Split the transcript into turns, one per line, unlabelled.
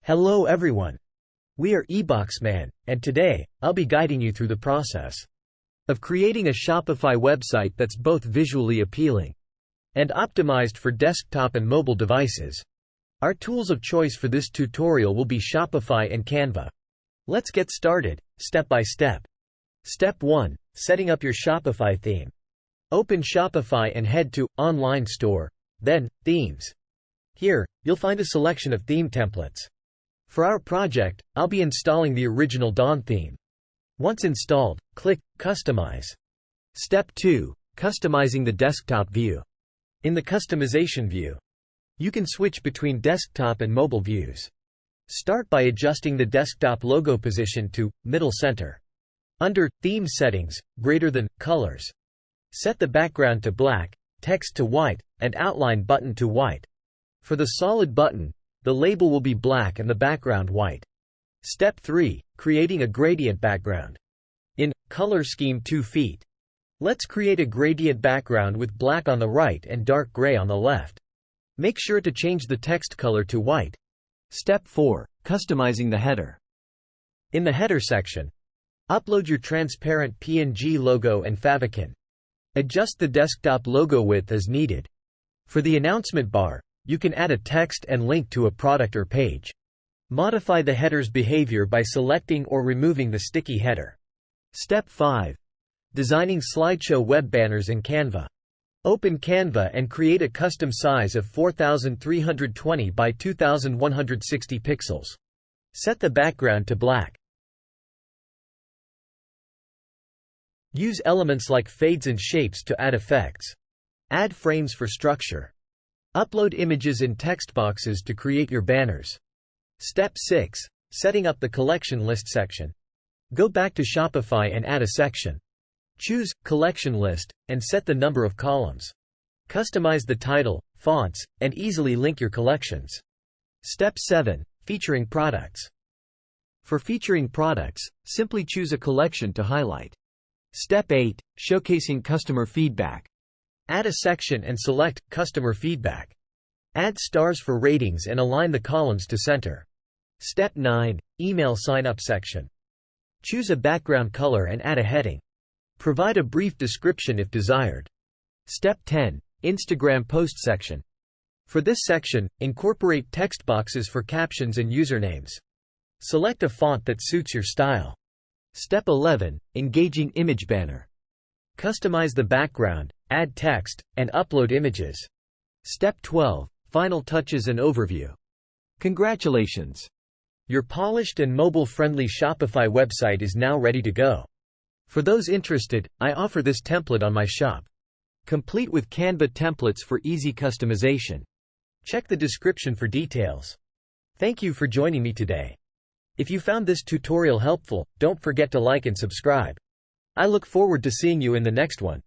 Hello everyone. We are Ebox Man, and today, I'll be guiding you through the process of creating a Shopify website that's both visually appealing and optimized for desktop and mobile devices. Our tools of choice for this tutorial will be Shopify and Canva. Let's get started, step by step. Step 1. Setting up your Shopify theme. Open Shopify and head to Online Store, then Themes. Here, you'll find a selection of theme templates. For our project, I'll be installing the original Dawn theme. Once installed, click Customize. Step 2. Customizing the desktop view. In the Customization view, you can switch between desktop and mobile views. Start by adjusting the desktop logo position to Middle Center. Under Theme Settings, Colors. Set the background to black, text to white, and outline button to white. For the solid button, the label will be black and the background white. Step 3. Creating a gradient background. In Color Scheme 2 feet. Let's create a gradient background with black on the right and dark gray on the left. Make sure to change the text color to white. Step 4. Customizing the header. In the header section, upload your transparent PNG logo and favicon. Adjust the desktop logo width as needed. For the announcement bar, you can add a text and link to a product or page. Modify the header's behavior by selecting or removing the sticky header. Step 5. Designing slideshow web banners in Canva. Open Canva and create a custom size of 4320 by 2160 pixels. Set the background to black. Use elements like fades and shapes to add effects. Add frames for structure. Upload images in text boxes to create your banners. Step 6. Setting up the collection list section. Go back to Shopify and add a section. Choose Collection List, and set the number of columns. Customize the title, fonts, and easily link your collections. Step 7. Featuring products. For featuring products, simply choose a collection to highlight. Step 8. Showcasing customer feedback. Add a section and select Customer Feedback. Add stars for ratings and align the columns to center. Step 9. Email sign-up section. Choose a background color and add a heading. Provide a brief description if desired. Step 10. Instagram post section. For this section, incorporate text boxes for captions and usernames. Select a font that suits your style. Step 11. Engaging image banner. Customize the background, add text, and upload images. Step 12. Final touches and overview. Congratulations! Your polished and mobile-friendly Shopify website is now ready to go. For those interested, I offer this template on my shop. Complete with Canva templates for easy customization. Check the description for details. Thank you for joining me today. If you found this tutorial helpful, don't forget to like and subscribe. I look forward to seeing you in the next one.